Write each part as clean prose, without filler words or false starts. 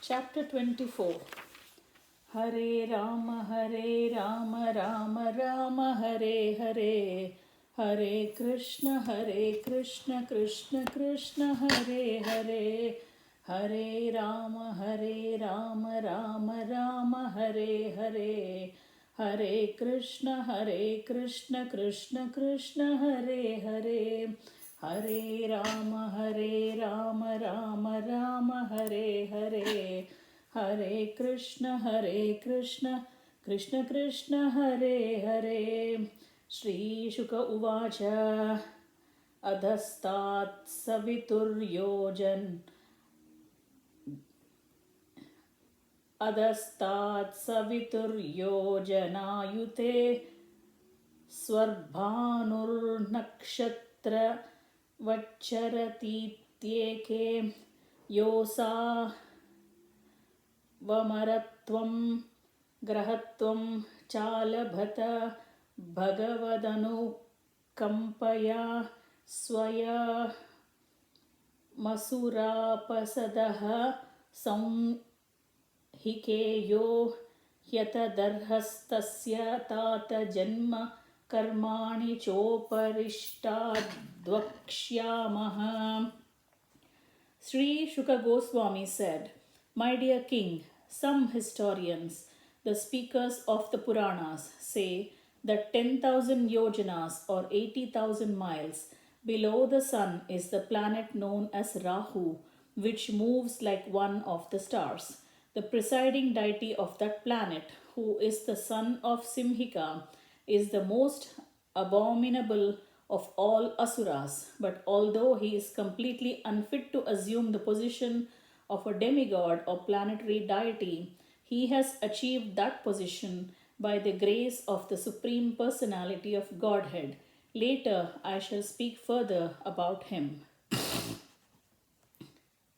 Chapter 24. Hare Rama, Rama Rama, Hare Hare. Hare Krishna, Krishna Krishna, Hare Hare. Hare Rama, Rama Rama, Hare Hare. Hare Krishna, Krishna Krishna, Hare Hare. Hare Rama, Rama Hare Hare. Hare Krishna, Krishna Krishna, Hare Hare. Shri Shuka Uvacha Adhastat Savituryojan Adhastat Savituryojanayute Swarbhanur Nakshatra Vacharatityeke Yosa Vamaratvam Grahatvam Chalabhata Bhagavadanu Kampaya Swaya Masurapasadaha Samhikeyo Hyatadarhastasya Tata Janma Karmani Choparishtadvakshyamaha. Sri Shuka Goswami said, "My dear king, some historians, the speakers of the Puranas, say that 10,000 yojanas or 80,000 miles below the sun is the planet known as Rahu, which moves like one of the stars. The presiding deity of that planet, who is the son of Simhika, is the most abominable of all asuras, but although he is completely unfit to assume the position of a demigod or planetary deity, he has achieved that position by the grace of the Supreme Personality of Godhead. Later, I shall speak further about him.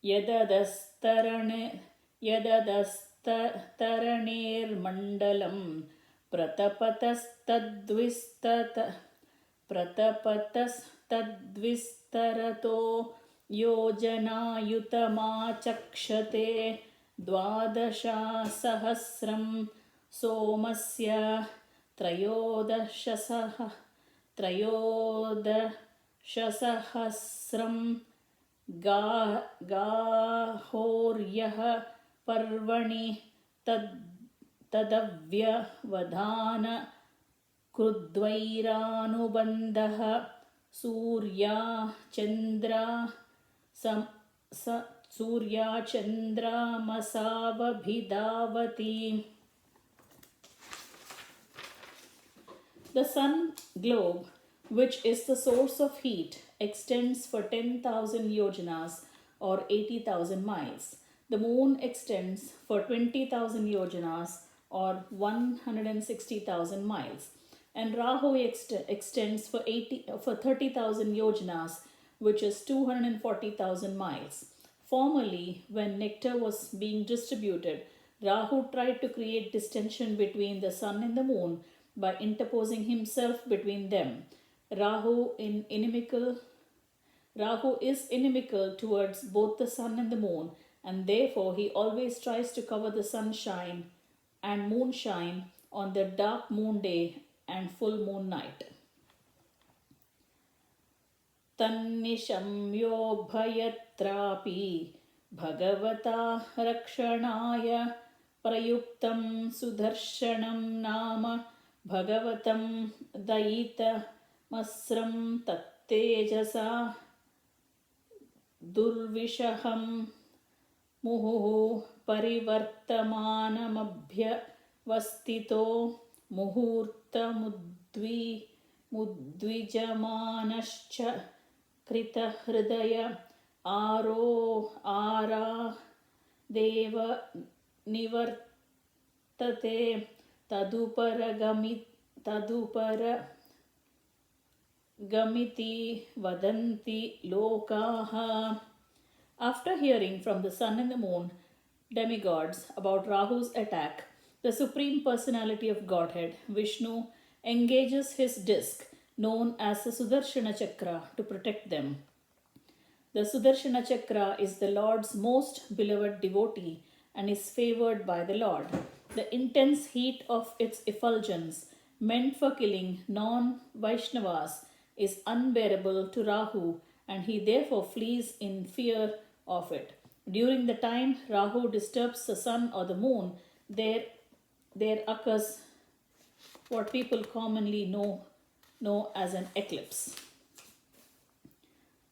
Yadadastaranirmandalam pratapatastadvistarato yojanayutamachakshate dvadashasahasram somasya त्रयोदशसहस्रं गाहोर्यः पर्वणि तदव्यवधान कृद्वैरानुबन्धः सूर्याचन्द्रमसावभिधावति. The sun globe, which is the source of heat, extends for 10,000 yojanas or 80,000 miles. The moon extends for 20,000 yojanas or 160,000 miles. And Rahu extends for 30,000 yojanas, which is 240,000 miles. Formerly, when nectar was being distributed, Rahu tried to create distension between the sun and the moon by interposing himself between them. Rahu is inimical towards both the sun and the moon, and therefore he always tries to cover the sunshine and moonshine on the dark moon day and full moon night. Tannishamyo bhayatrapi bhagavata rakshanaya prayuktam sudarshanam nama Bhaghavatam Daita Masram Tattejasa Durvishaham Muhu Parivartamanamabhya Vastito Muhurta Mudvijamanascha Krita Hridaya Ara Deva Nivartate Tadupara Gamiti Vadanti Lokaha. After hearing from the sun and the moon demigods about Rahu's attack, the Supreme Personality of Godhead, Vishnu, engages his disc, known as the Sudarshana Chakra, to protect them. The Sudarshana Chakra is the Lord's most beloved devotee and is favored by the Lord. The intense heat of its effulgence, meant for killing non Vaishnavas, is unbearable to Rahu, and he therefore flees in fear of it. During the time Rahu disturbs the sun or the moon, there occurs what people commonly know as an eclipse.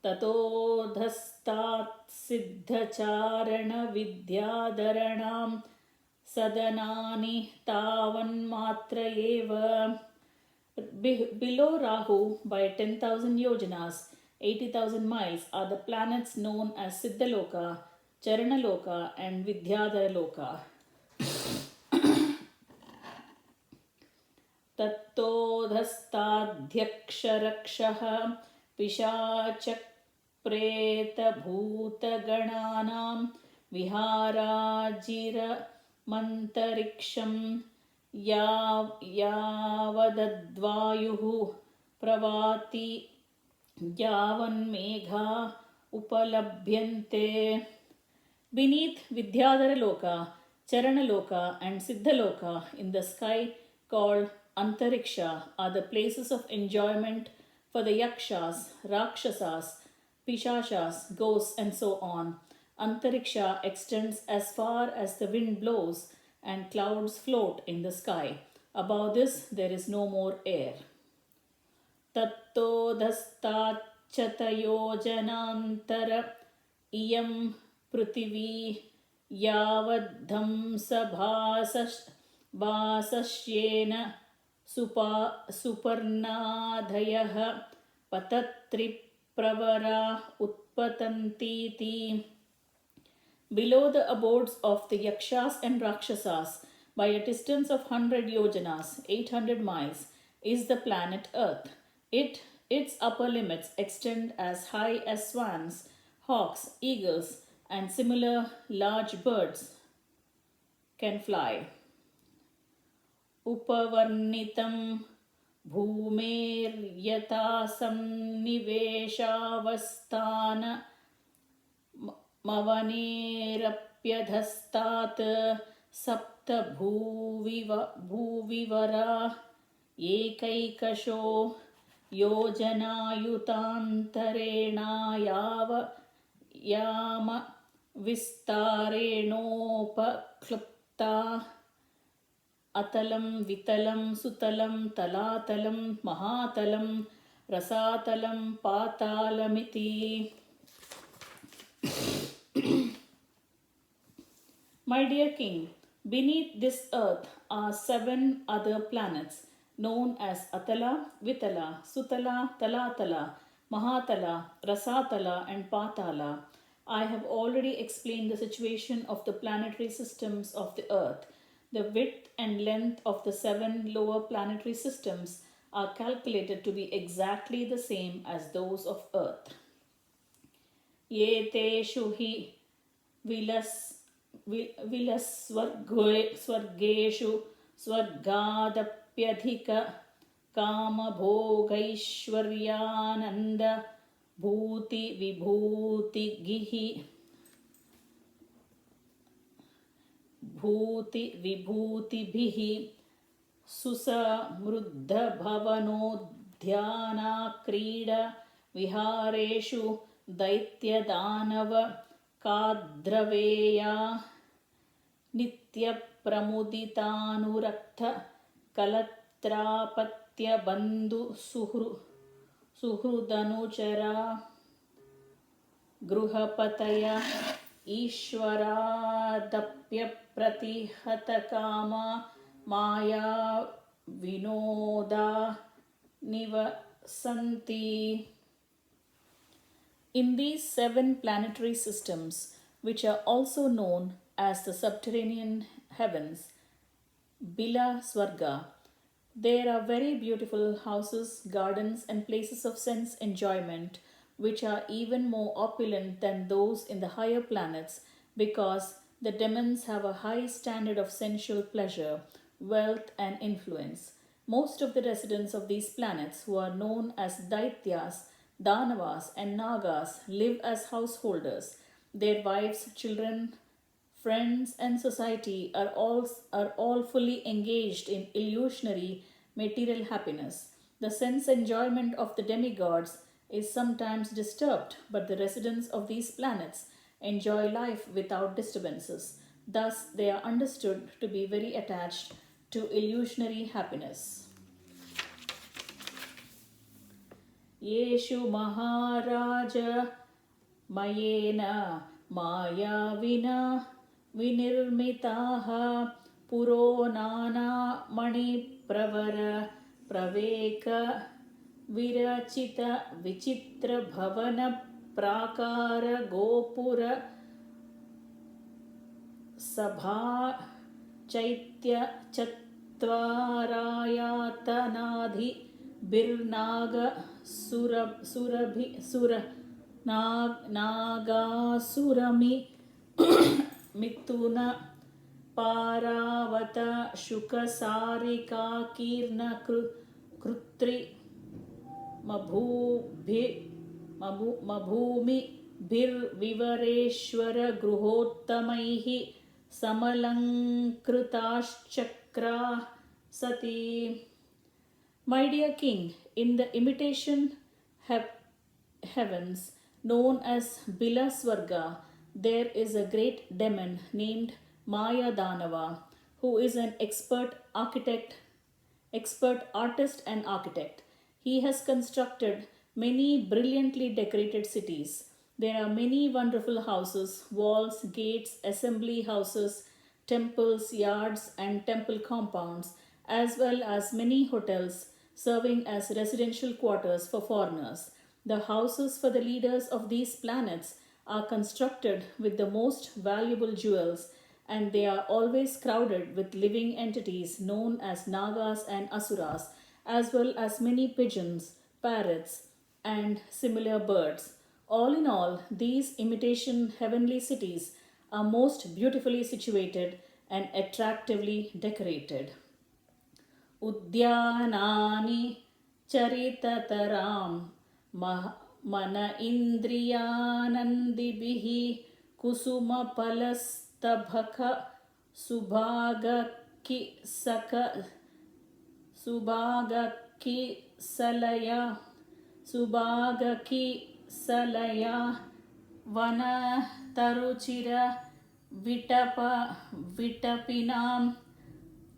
ततोधस्तात् सिद्धचारणविद्याधराणां सदनानि तावन्मात्र एव. Below Rahu by 10,000 yojanas, 80,000 miles, are the planets known as Siddhaloka, Charanaloka and Vidyadharaloka. तत्तोधस्ताध्यक्षरक्षः पिशाचप्रेतभूतगणानां विहाराजिरमन्तरिक्षं यावदद्वायुः प्रवाति यावन्मेघा उपलभ्यन्ते. Beneath Vidyadharaloka, Charanaloka and Siddhaloka in the sky called Antariksha are the places of enjoyment for the yakshas, rakshasas, pishashas, ghosts and so on. Antariksha extends as far as the wind blows and clouds float in the sky. Above this there is no more air. Tattodhastachatayojanaantara iyam prithvi yavadhamsabhasashyena suparnadhayah patatripravara utpatantiti. Below the abodes of the yakshas and rakshasas, by a distance of 100 yojanas, 800 miles, is the planet Earth. Its upper limits extend as high as swans, hawks, eagles, and similar large birds can fly. Upavarnitam bhumer samniveshavasthana mavanerapyadhastat sapta bhuvivara ekaikasho yojanayutantarena yama vistarenopaklupta atalam vitalam sutalam talatalam mahatalam rasatalam patalamiti. My dear king, beneath this earth are 7 other planets known as Atala, Vitala, Sutala, Talatala, Mahatala, Rasatala and Patala. I have already explained the situation of the planetary systems of the earth. The width and length of the 7 lower planetary systems are calculated to be exactly the same as those of earth. Yeteshu hi vilasvargeshu swargadapyadhika kamabhogaishwaryananda bhuti vibhuti vibhutibhihi susamruddha bhavanodhyana krida vihareshu daitya danava kadraveya nitya pramuditanurakta kalatrapatya bandhu suhrudanuchara gruhapataya ishwaradapya pratihatakama maya vinoda nivasanti. In these 7 planetary systems, which are also known as the subterranean heavens, Bila Swarga, there are very beautiful houses, gardens, and places of sense enjoyment, which are even more opulent than those in the higher planets, because the demons have a high standard of sensual pleasure, wealth, and influence. Most of the residents of these planets, who are known as Daityas, Danavas, and Nagas, live as householders. Their wives, children, Friends and society are all fully engaged in illusionary material happiness. The sense enjoyment of the demigods is sometimes disturbed, but the residents of these planets enjoy life without disturbances. Thus, they are understood to be very attached to illusionary happiness. येषु महाराज मयेन मायाविना विनिर्मिताः पुरो नानामणिप्रवर प्रवेक विरचित विचित्रभवन प्राकार गोपुर सभा चैत्य चत्वारायातनाधि बिर्नाग नागासुरमि मिथुन पारावत शुकसारिका कीर्ण कृत्रि मभूमिभिर्विवरेश्वर गृहोत्तमैः समलङ्कृताश्चक्रा सती. My dear king, in the imitation heavens known as Bilaswarga, there is a great demon named Maya Danava, who is an expert artist and architect. He has constructed many brilliantly decorated cities. There are many wonderful houses, walls, gates, assembly houses, temples, yards, and temple compounds, as well as many hotels serving as residential quarters for foreigners. The houses for the leaders of these planets are constructed with the most valuable jewels, and they are always crowded with living entities known as Nagas and Asuras, as well as many pigeons, parrots, and similar birds. All in all, these imitation heavenly cities are most beautifully situated and attractively decorated. Udyanani charitataram mana indriyanandibihi kusuma palastabhaka subhagaki salaya vana taruchira vitapinam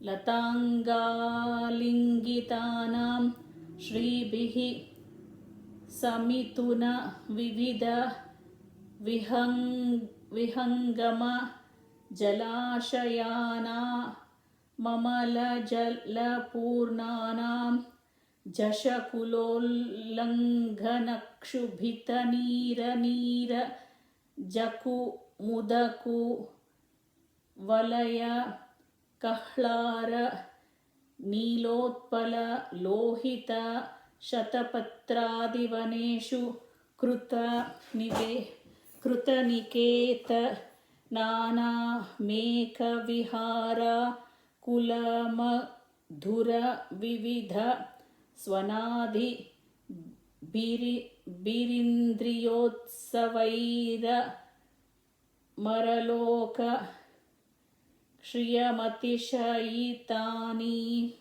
लताङ्गालिङ्गितानां श्रीभिः समितुना विविध विहङ्गम जलाशयाना ममलजलपूर्णानां जशकुलोल्लङ्घनक्षुभितनीरनीर जकुमुदकु वलय कहलार नीलोत्पल लोहित शतपत्रादिवनेषु कृतनिकेत नाना मेघविहार कुलमधुर विविध स्वनादि बिरिन्द्रियोत्सवैर मरलोक Shriyamatishaitani.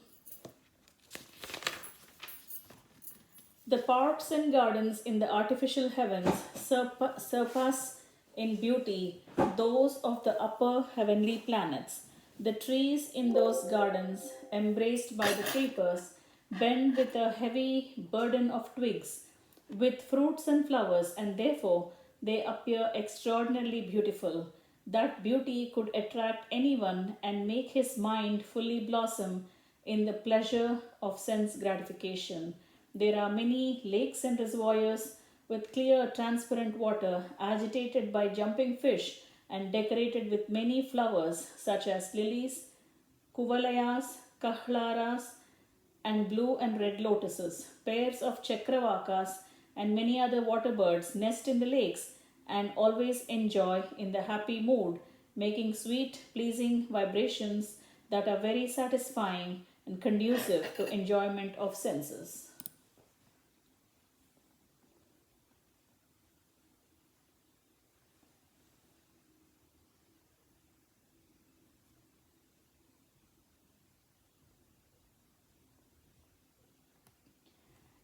The parks and gardens in the artificial heavens surpass in beauty those of the upper heavenly planets. The trees in those gardens, embraced by the creepers, bend with a heavy burden of twigs, with fruits and flowers, and therefore they appear extraordinarily beautiful. That beauty could attract anyone and make his mind fully blossom in the pleasure of sense gratification. There are many lakes and reservoirs with clear, transparent water agitated by jumping fish and decorated with many flowers such as lilies, kuvalayas, kahlaras, and blue and red lotuses. Pairs of chakravakas and many other water birds nest in the lakes and always enjoy in the happy mood, making sweet, pleasing vibrations that are very satisfying and conducive to enjoyment of senses.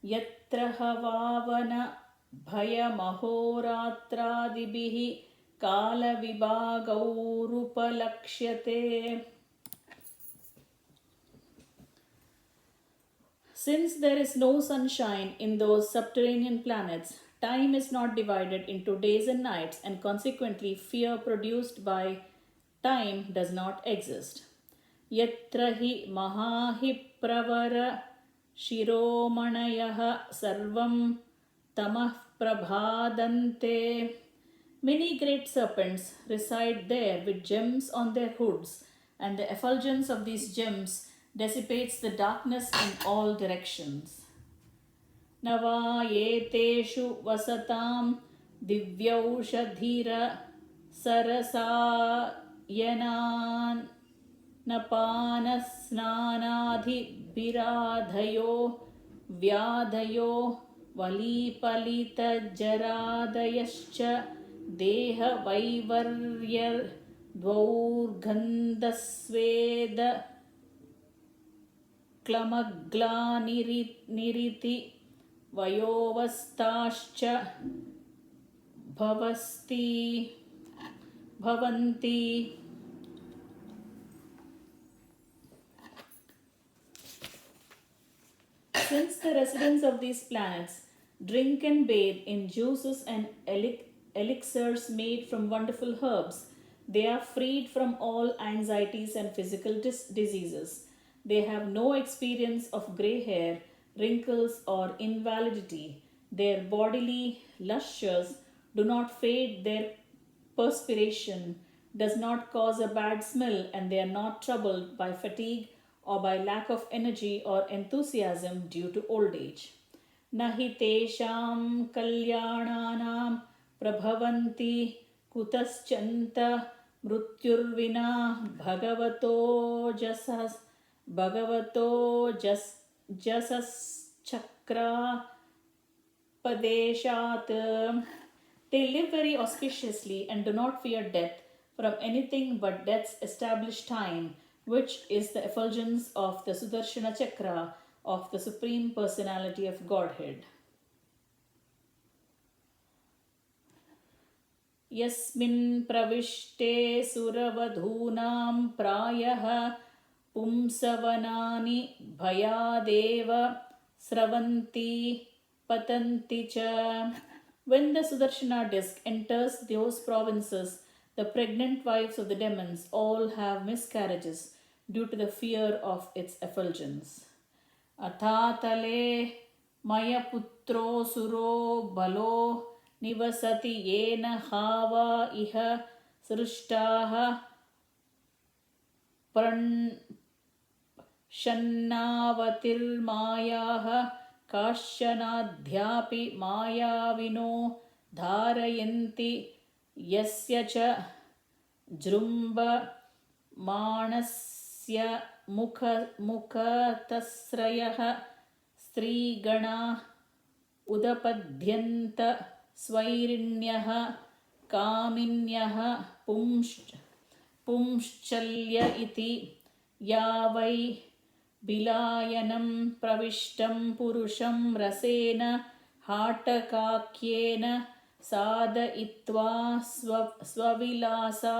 यत्र हवावन भयमहोरात्रादिभिः कालविभागौरुपलक्ष्यते. Since there is no sunshine in those subterranean planets, time is not divided into days and nights, and consequently, fear produced by time does not exist. Yatra hi mahahi pravara shiromanayah sarvam tamah prabhadante. Many great serpents reside there with gems on their hoods, and the effulgence of these gems dissipates the darkness in all directions. Navayeteshu vasatam divyaushadhira sarasayanan napanasnanadhibiradhayo vyadhayo valipalitajaradayascha deha vaivaryar dvaurgandasveda klamaglaniriti vayovastascha bhavanti. Since the residents of these planets drink and bathe in juices and elixirs made from wonderful herbs, they are freed from all anxieties and physical diseases. They have no experience of grey hair, wrinkles, or invalidity. Their bodily lustrous do not fade, their perspiration does not cause a bad smell, and they are not troubled by fatigue or by lack of energy or enthusiasm due to old age. Nahi tesham kalyananam prabhavanti kutaschanta mrutyurvina bhagavato jasaschakra padeshat. They live very auspiciously and do not fear death from anything but death's established time, which is the effulgence of the Sudarshana Chakra of the Supreme Personality of Godhead. Yasmin pravishte suravadhunam prayah pumsavanani bhayadeva sravanti patanti cha. When the Sudarshana disc enters those provinces, the pregnant wives of the demons all have miscarriages due to the fear of its effulgence. Athatale maya putro suro balo nivasati yena hava iha srushtaha pranshannavatirmayaha kashanadhyapi mayavino dharayanti yasya cha jrumba manasya mukhatasrayah strigana udapadhyanta swairinyaha kaminyaha pumschalya iti yavai bilayanam pravishtam purusham rasena hatakakyena sadhaitva swavilasa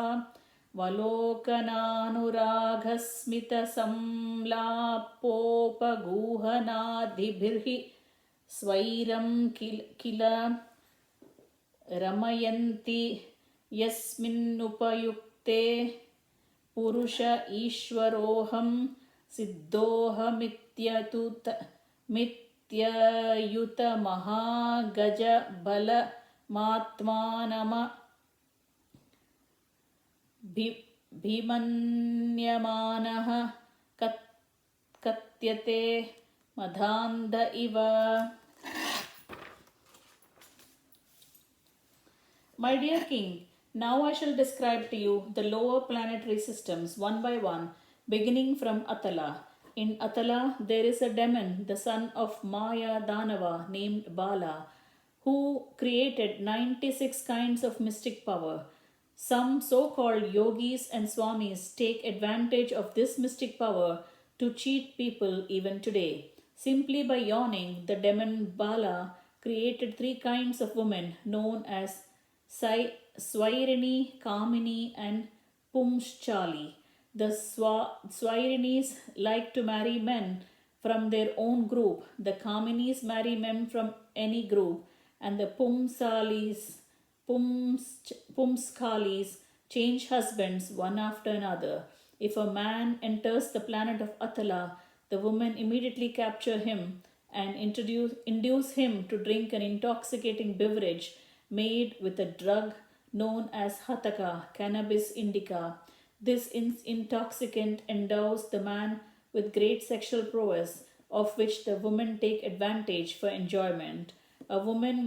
valokananuraghasmita samlapopaguhanadhibirhi swairam kila ramayanti yasminnupayukte purusha ishwaroham mityayuta mahagaja bala matmanama bhimanyamanaha katyate madhanda iva. My dear king, now I shall describe to you the lower planetary systems one by one, beginning from Atala. In Atala, there is a demon, the son of Maya Danava, named Bala, who created 96 kinds of mystic power. Some so-called yogis and swamis take advantage of this mystic power to cheat people even today. Simply by yawning, the demon Bala created three kinds of women known as Swairini, Kamini, and Pumschali. The Swairinis like to marry men from their own group, the Kaminis marry men from any group, and the Pumskalis change husbands one after another. If a man enters the planet of Atala, the women immediately capture him and induce him to drink an intoxicating beverage made with a drug known as hataka, cannabis indica. This intoxicant endows the man with great sexual prowess, of which the women take advantage for enjoyment. A woman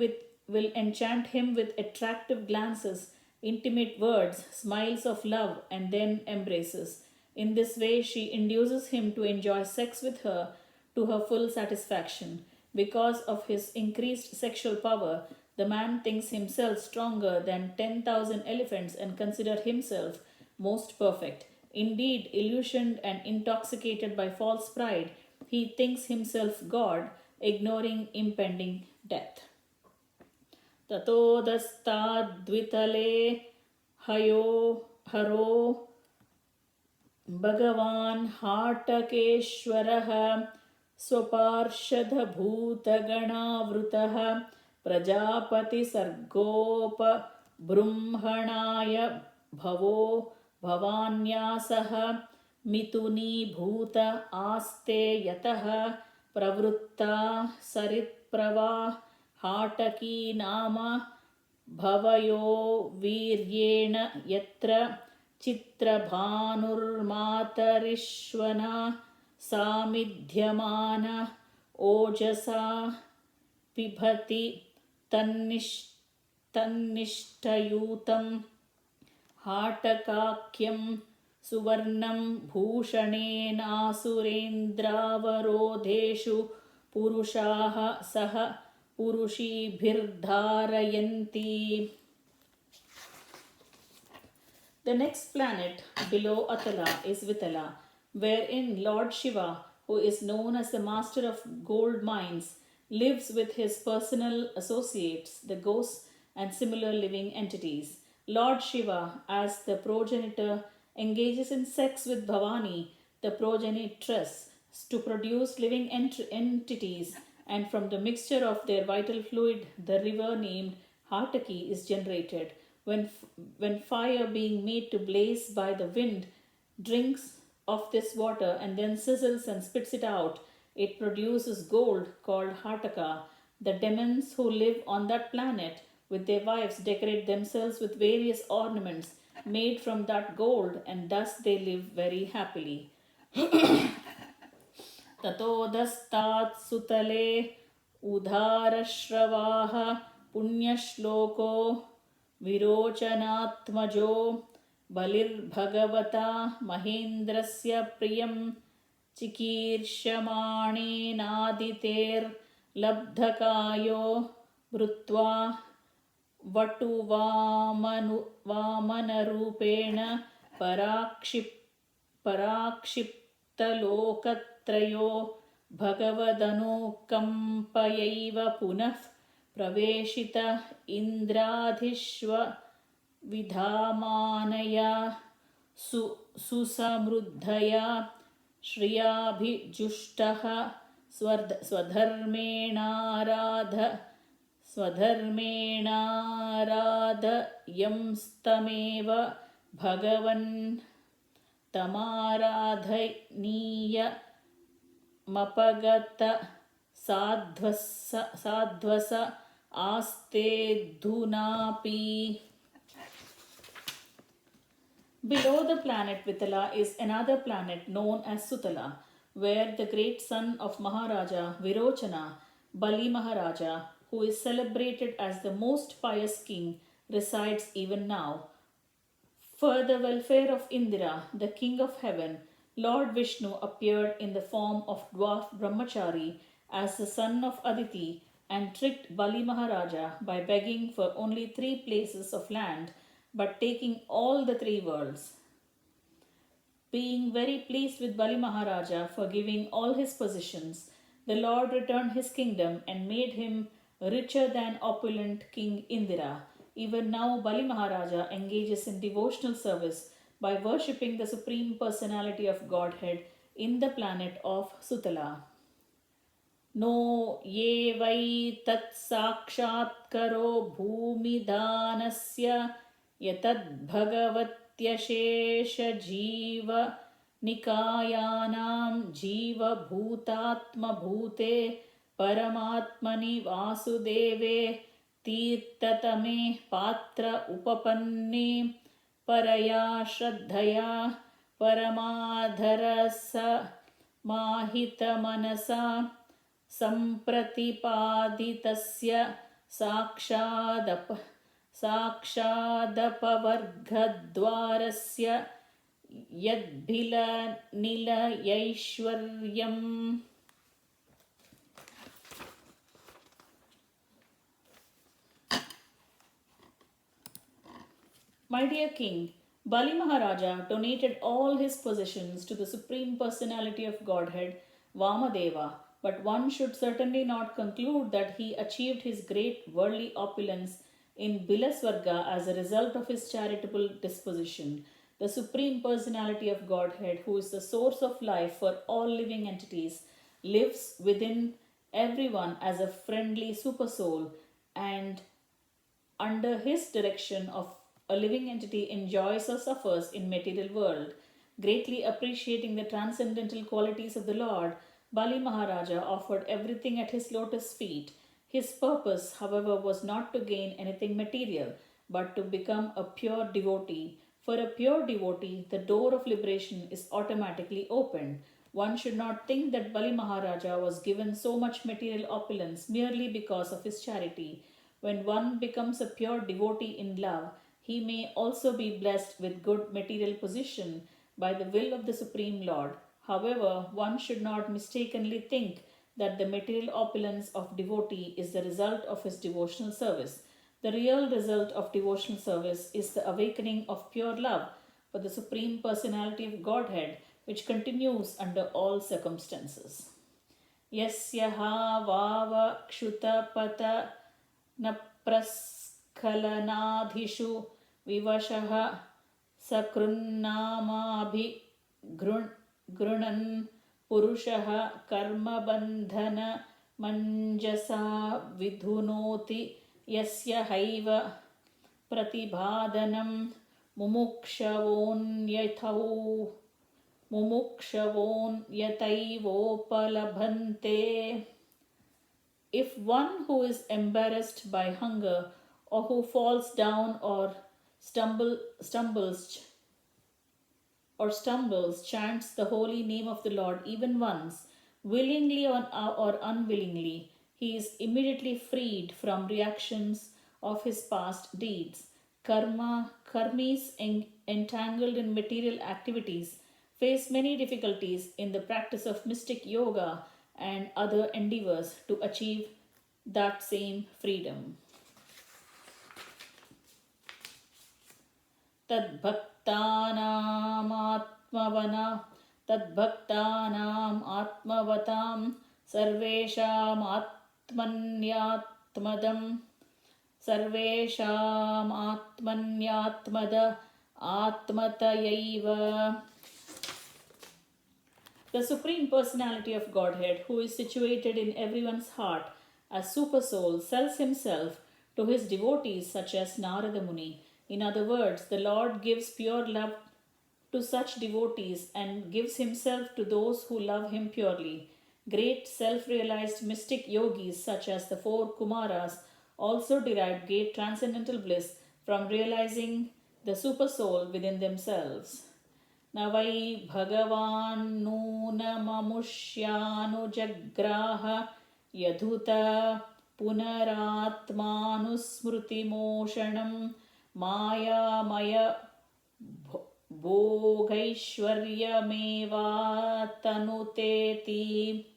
will enchant him with attractive glances, intimate words, smiles of love, and then embraces. In this way, she induces him to enjoy sex with her to her full satisfaction. Because of his increased sexual power, the man thinks himself stronger than 10,000 elephants and considers himself most perfect. Indeed, illusioned and intoxicated by false pride, he thinks himself God, ignoring impending death. ततोदस्ताद्वितले हरो भगवान् हाटकेश्वरः स्वपार्षदभूतगणावृतः प्रजापतिसर्गोपबृंहणाय भवो भवान्यासः मिथुनीभूत आस्ते यतः प्रवृत्ता सरित्प्रवा हाटकी नाम भवयो वीर्येण यत्र चित्रभानुर्मातरिश्वना सामिध्यमान ओजसा पिबति तन्निष्ठयूतं हाटकाख्यं सुवर्णं भूषणेनासुरेन्द्रावरोधेषु पुरुषाः सह पुरुषीभिर्धारयन्ति. The next planet below Atala is Vitala, wherein Lord Shiva, who is known as the master of gold mines, lives with his personal associates, the ghosts and similar living entities. Lord Shiva, as the progenitor, engages in sex with Bhavani, the progenitress, to produce living entities, and from the mixture of their vital fluid, the river named Hataki is generated. When fire being made to blaze by the wind drinks of this water and then sizzles and spits it out, it produces gold called Hataka. The demons who live on that planet with their wives decorate themselves with various ornaments made from that gold, and thus they live very happily. ततोदस्तात् सुतले उदारश्रवाः पुण्यश्लोको विरोचनात्मजो बलिर्भगवता महेन्द्रस्य प्रियं चिकीर्ष्यमाणेनादितेर्लब्धकायो भूत्वा वामनरूपेण पराक्षिप्तलोकत्रयो भगवदनुकम्पयैव पुनः प्रवेशित इन्द्राधिश्वविधामानया सुसमृद्धया श्रियाभिजुष्टः स्वधर्मेणाराधयंस्तमेव भगवन् तमाराधनीय मपगत साध्वस आस्तेऽधुनापि. Below the planet Vitala is another planet known as Sutala, where the great son of Maharaja Virochana, Bali Maharaja, who is celebrated as the most pious king, resides even now. For the welfare of Indra, the king of heaven, Lord Vishnu appeared in the form of dwarf Brahmachari as the son of Aditi and tricked Bali Maharaja by begging for only 3 places of land but taking all the 3 worlds. Being very pleased with Bali Maharaja for giving all his possessions, the Lord returned his kingdom and made him richer than opulent King Indira. Even now, Bali Maharaja engages in devotional service by worshipping the Supreme Personality of Godhead in the planet of Sutala. No ye vai tat sakshatkaro bhumidanasya yatad bhagavatyashesha jiva nikayanam jiva bhutatma bhute paramatmani vasudeve तीर्थतमे पात्र उपपन्ने परया श्रद्धया परमाधरस माहितमनसा सम्प्रतिपादितस्य साक्षादपवर्गद्वारस्य यद्भिलनिलयैश्वर्यम्. My dear king, Bali Maharaja donated all his possessions to the Supreme Personality of Godhead, Vamadeva, but one should certainly not conclude that he achieved his great worldly opulence in Bilaswarga as a result of his charitable disposition. The Supreme Personality of Godhead, who is the source of life for all living entities, lives within everyone as a friendly supersoul, and under his direction of a living entity enjoys or suffers in material world. Greatly appreciating the transcendental qualities of the Lord, Bali Maharaja offered everything at his lotus feet. His purpose, however, was not to gain anything material, but to become a pure devotee. For a pure devotee, the door of liberation is automatically opened. One should not think that Bali Maharaja was given so much material opulence merely because of his charity. When one becomes a pure devotee in love, he may also be blessed with good material position by the will of the Supreme Lord. However, one should not mistakenly think that the material opulence of devotee is the result of his devotional service. The real result of devotional service is the awakening of pure love for the Supreme Personality of Godhead, which continues under all circumstances. Yasyaha vava kshutapata napraskalanaadhishu vivashaha sakrunnamabhigrunan purushaha karmabandhana manjasa vidhunoti yasya haiva pratibhadanam mumukshavoon yataivopalabhante. If one who is embarrassed by hunger or who falls down or stumbles chants the holy name of the Lord even once, willingly or unwillingly, he is immediately freed from reactions of his past deeds. Karmis entangled in material activities face many difficulties in the practice of mystic yoga and other endeavors to achieve that same freedom. Tadbhaktanam atmavatam sarvesham atmanyatmada atmatayaiva. The Supreme Personality of Godhead, who is situated in everyone's heart as Supersoul, sells himself to his devotees such as Narada Muni. In other words, the Lord gives pure love to such devotees and gives himself to those who love him purely. Great self-realized mystic yogis such as the four Kumaras also derived great transcendental bliss from realizing the Supersoul within themselves. Navai Bhagavan Nunamamushyanu Jagraha Yadhuta Punaratmanusmruti Moshanam Maya Maya Bhogaishwaryameva Tanuteti.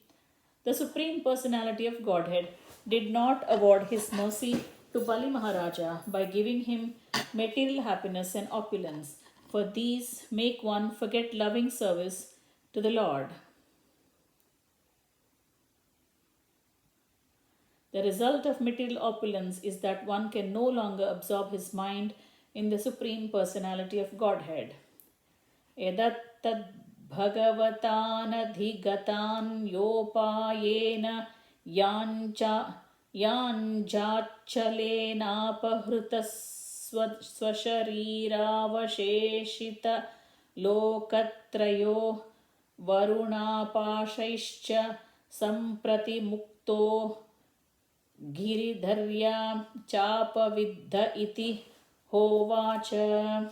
The Supreme Personality of Godhead did not award his mercy to Bali Maharaja by giving him material happiness and opulence, for these make one forget loving service to the Lord. The result of material opulence is that one can no longer absorb his mind in the Supreme Personality of Godhead. Edattad bhagavatanadhigatan yopayena yanjachalenapahrita swashariravaşeşita lokatrayo varunapashaischa samprati mukto giridharya chapaviddha iti hovacha.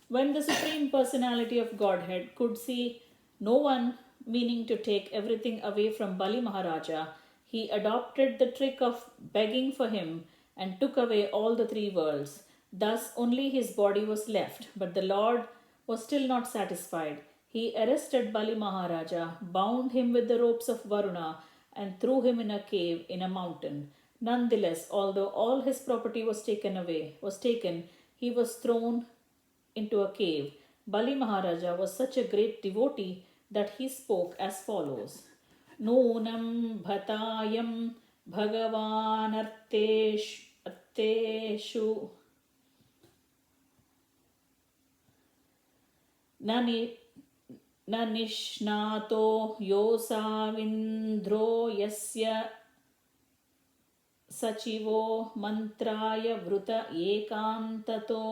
When the Supreme Personality of Godhead could see no one meaning to take everything away from Bali Maharaja, he adopted the trick of begging for him and took away all the three worlds. Thus only his body was left, but the Lord was still not satisfied. He arrested Bali Maharaja, bound him with the ropes of Varuna, and threw him in a cave in a mountain. Nonetheless, although all his property was taken, he was thrown into a cave. Bali Maharaja was such a great devotee that he spoke as follows: Nunam bhatayam bhagavanarteshu nanishnato yosavindro yasya sachivo mantraya vruta ekantato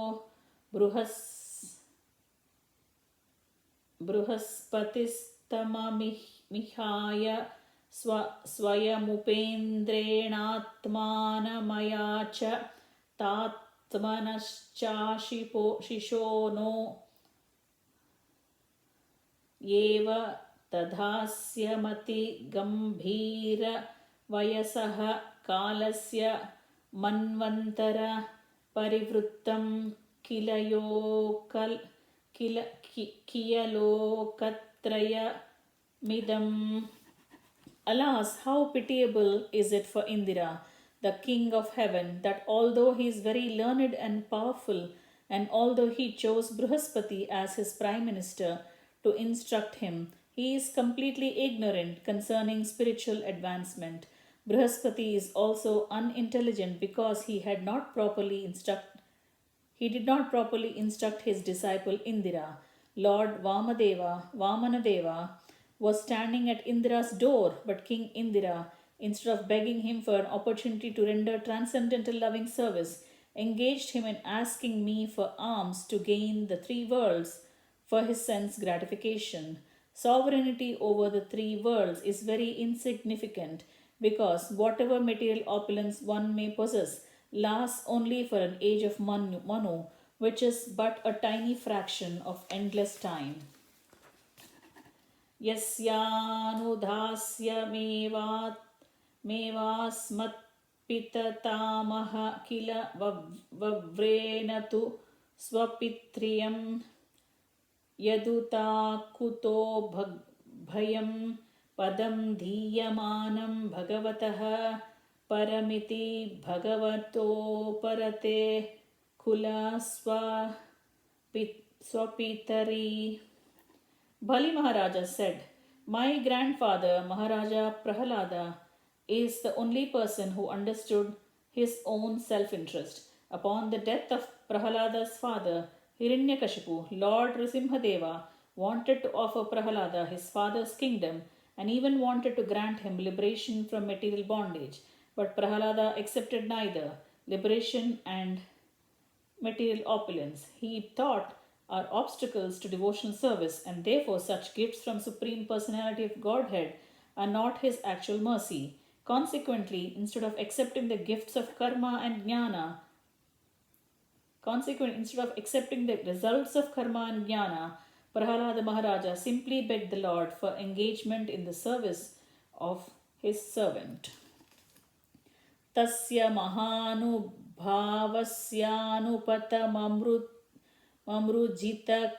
बृहस्पतिस्तममिहाय स्वयमुपेन्द्रेणात्मानमया च तात्मनश्चाशिषो नो एव तदास्यमति गम्भीरवयसः कालस्य मन्वन्तर परिवृत्तं Kiyalokatrayamidam. Alas, how pitiable is it for Indra, the king of heaven, that although he is very learned and powerful, and although he chose Brihaspati as his prime minister to instruct him, he is completely ignorant concerning spiritual advancement. Brihaspati is also unintelligent because he did not properly instruct his disciple Indira. Lord Vamanadeva was standing at Indra's door, but King Indira, instead of begging him for an opportunity to render transcendental loving service, engaged him in asking me for alms to gain the three worlds for his sense gratification. Sovereignty over the three worlds is very insignificant because whatever material opulence one may possess lasts only for an age of Manu, which is but a tiny fraction of endless time. Yasyanudhasya mevasmatpitatamaha kila vavrenatu swapitriyam yaduta bhayam padam dhiyamanam bhagavatah paramiti bhagavato parate kula swapitari. Bali Maharaja said, "My grandfather Maharaja Prahalada is the only person who understood his own self-interest. Upon the death of Prahalada's father Hiranyakashipu, Lord Nrisimhadeva wanted to offer Prahalada his father's kingdom and even wanted to grant him liberation from material bondage. But Prahalada accepted neither liberation and material opulence. He thought are obstacles to devotional service, and therefore such gifts from Supreme Personality of Godhead are not his actual mercy. Consequently, instead of accepting the gifts of karma and jnana, instead of accepting the results of karma and jnana, Prahalada Maharaja simply begged the Lord for engagement in the service of his servant. Tasya mahanubhavasyanupata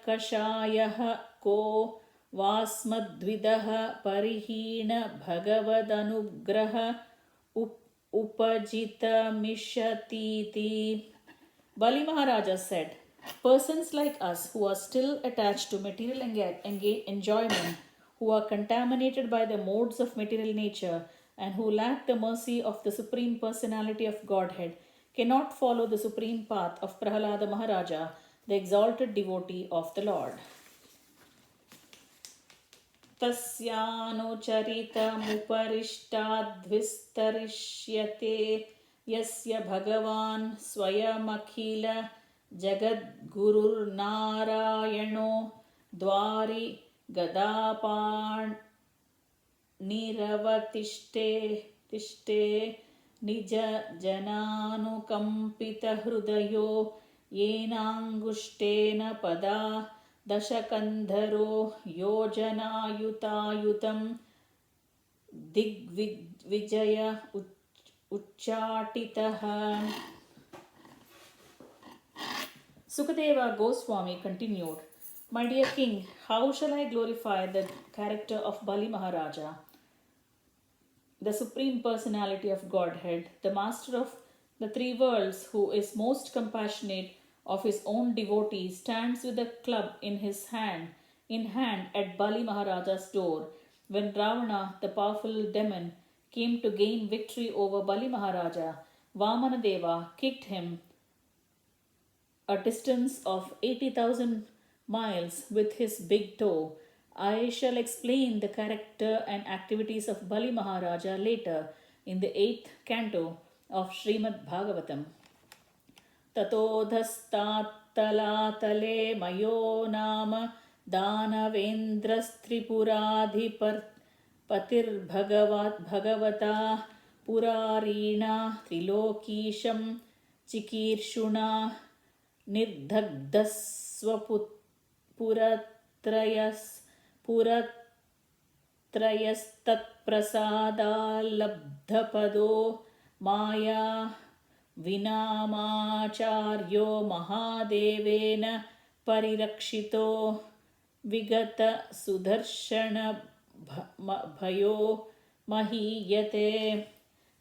kashayah ko vasmadvidah parihina bhagavadanugraha upajita mishatiti. Bali Maharaja said, "Persons like us who are still attached to material enjoyment who are contaminated by the modes of material nature and who lack the mercy of the Supreme Personality of Godhead, cannot follow the supreme path of Prahalada Maharaja, the exalted devotee of the Lord. तस्यानुचरितमुपरिष्टाद्विस्तरिष्यते यस्य भगवान् स्वयमखिल जगद्गुरुर्नारायणो द्वारि गदापाणिरवतिष्ठे निज जनानुकम्पितहृदयो येनाङ्गुष्ठेन पदा दशकन्धरो योजनायुतायुतं Digvijay उच्चाटितः. Sukadeva Goswami continued, "My dear king, how shall I glorify the character of Bali Maharaja, the Supreme Personality of Godhead, the Master of the three worlds, who is most compassionate of his own devotees, stands with a club in hand at Bali Maharaja's door. When Ravana, the powerful demon, came to gain victory over Bali Maharaja, Vamanadeva kicked him a distance of 80,000 miles with his big toe. I shall explain the character and activities of Bali Maharaja later in the 8th canto of Shrimad Bhaghavatam. ततोधस्तात्तलातले मयो नाम दानवेन्द्रस्त्रिपुराधिपतिर्भगवता पुरारीणा त्रिलोकीशं चिकीर्षुणा पुरत्रयस्तत्प्रसादाल्लब्धपदो माया विनामाचार्यो महादेवेन परिरक्षितो विगत सुदर्शन भयो महीयते.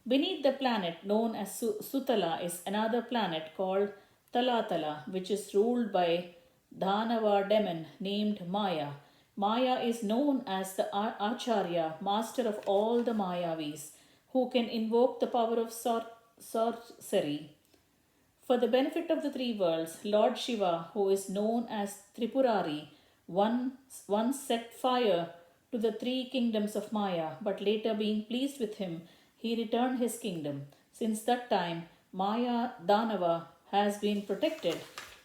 Beneath the planet known as Sutala is another planet called Talatala, which is ruled by Dhanava demon named Maya. Maya is known as the Acharya, master of all the Mayavis, who can invoke the power of sorcery. For the benefit of the three worlds, Lord Shiva, who is known as Tripurari, once set fire to the three kingdoms of Maya, but later being pleased with him, he returned his kingdom. Since that time, Maya Dhanava has been protected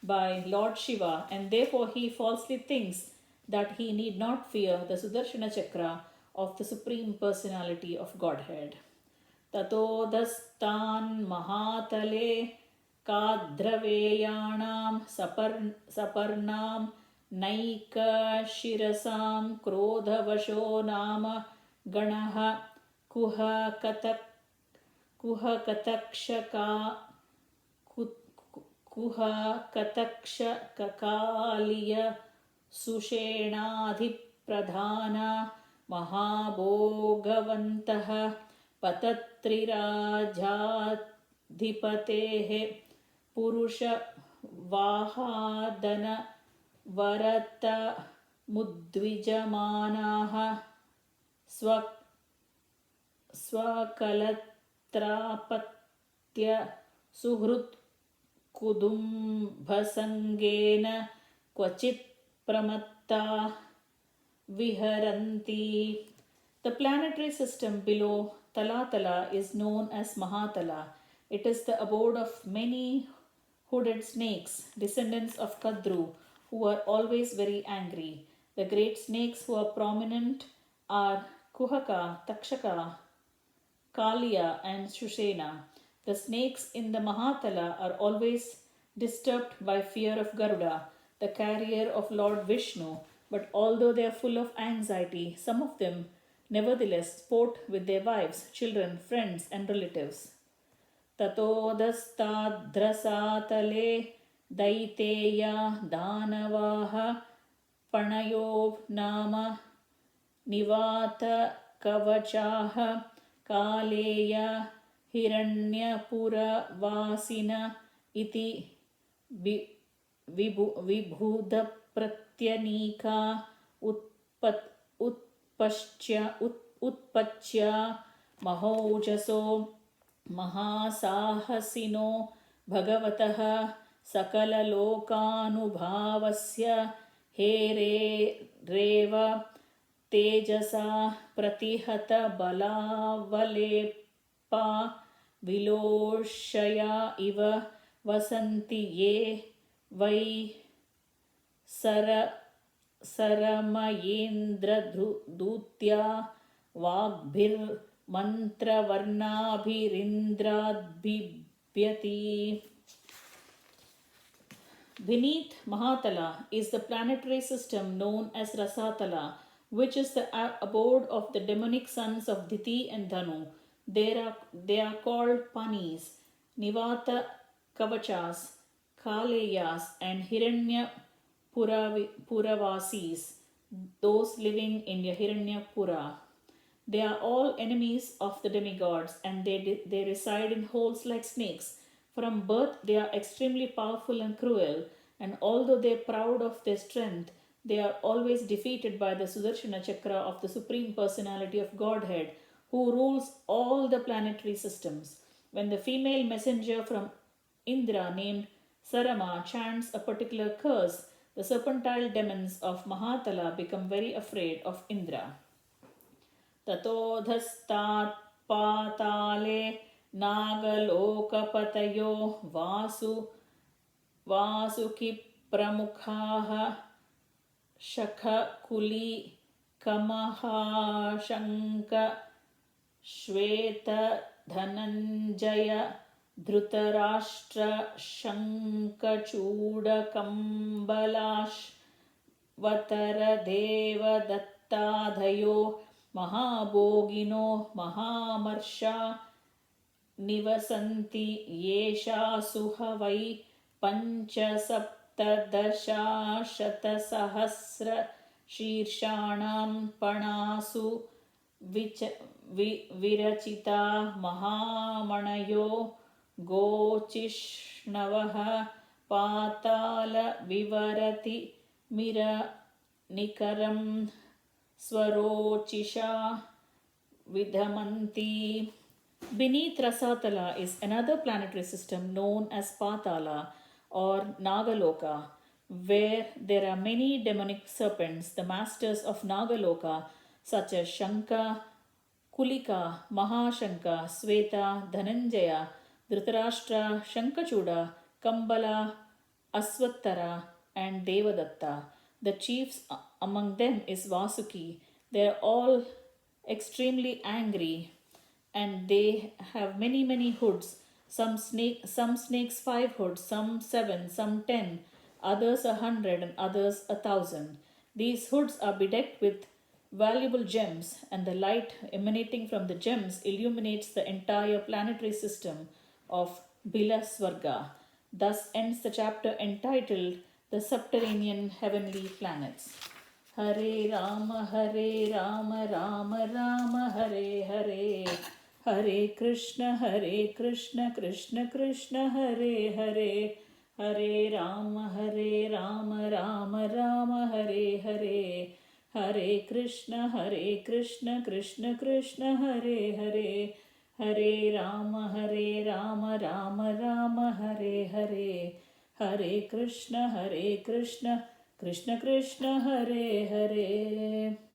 by Lord Shiva, and therefore he falsely thinks that he need not fear the Sudarshana Chakra of the Supreme Personality of Godhead. ततोदस्तान् महातले काद्रवेयाणां सपर्णां नैकशिरसां क्रोधवशो नाम गणः कुहकतक्षकालिय सुषेणाधिप्रधाना महाभोगवन्तः पतत्रिराजाधिपतेः पुरुषवाहादनवरतमुद्विजमानाः स्वकलत्रापत्य सुहृत्कुदुम्भसङ्गेन क्वचित् प्रमत्ता विहरन्ति. The planetary system below Talatala is known as Mahatala. It is the abode of many hooded snakes, descendants of Kadru, who are always very angry. The great snakes who are prominent are Kuhaka, Takshaka, Kaliya, and Shushena. The snakes in the Mahatala are always disturbed by fear of Garuda, the carrier of Lord Vishnu, but although they are full of anxiety, some of them nevertheless sport with their wives, children, friends, and relatives. Tatodastadhrasatale daiteya danavaha panayo nama nivata kavachaha kaleya hiranyapura vasina iti vibhuda pratyanika उत्पच्य महोजसो महासाहसिनो भगवतः सकललोकानुभावस्य हेरेरेव तेजसा प्रतिहत बलावलेपा विलोषया इव वसन्ति ये वै सरमयेन्द्रदूत्या वाग्भिर्मन्त्रवर्णाभिरिन्द्राद्बिभ्यति. Beneath Mahatala is the planetary system known as Rasatala, which is the abode of the demonic sons of Diti and Dhanu. They are called Panis, Nivata Kavachas, Kaleyas, and Hiranya Puravasis, those living in Hiranya Pura. They are all enemies of the demigods, and they reside in holes like snakes. From birth, they are extremely powerful and cruel, and although they are proud of their strength, they are always defeated by the Sudarshana Chakra of the Supreme Personality of Godhead, who rules all the planetary systems. When the female messenger from Indra named Sarama chants a particular curse, the serpentine demons of Mahatala become very afraid of Indra. Tatodhastat patale nagalokapatayo Vasuki Pramukhaha Shakakuli Kamaha Shanka Shweta Dhananjaya Dhrutarashtra Shankachuda Kambalash Vatara Deva Dattadhayo Mahabogino Mahamarsha Nivasanti Yesha Suhavai Panchasaptadasha Shatasahasra Shirshanam Panasu Virachita Mahamanayo Gochishnavaha Patala Vivarati Mira Nikaram Swarochisha Vidhamanti. Beneath Rasatala is another planetary system known as Patala or Nagaloka, where there are many demonic serpents, the masters of Nagaloka, such as Shanka, Kulika, Mahashanka, Sweta, Dhananjaya, Dhritarashtra, Shankachuda, Kambala, Aswattara, and Devadatta. The chiefs among them is Vasuki. They are all extremely angry, and they have many hoods. Some snakes 5 hoods, some 7, some 10, others 100, and others 1,000. These hoods are bedecked with valuable gems, and the light emanating from the gems illuminates the entire planetary system of Bila Swarga. Thus ends the chapter entitled The Subterranean Heavenly Planets. Hare Rama, Rama Rama, Hare Hare. Hare Krishna, Krishna Krishna, Hare Hare. Hare Rama, Rama Rama, Hare Hare. Hare Krishna, Krishna Krishna, Hare Hare. Hare Rama, Rama Rama, Hare Hare. Hare Krishna, Krishna Krishna, Hare Hare.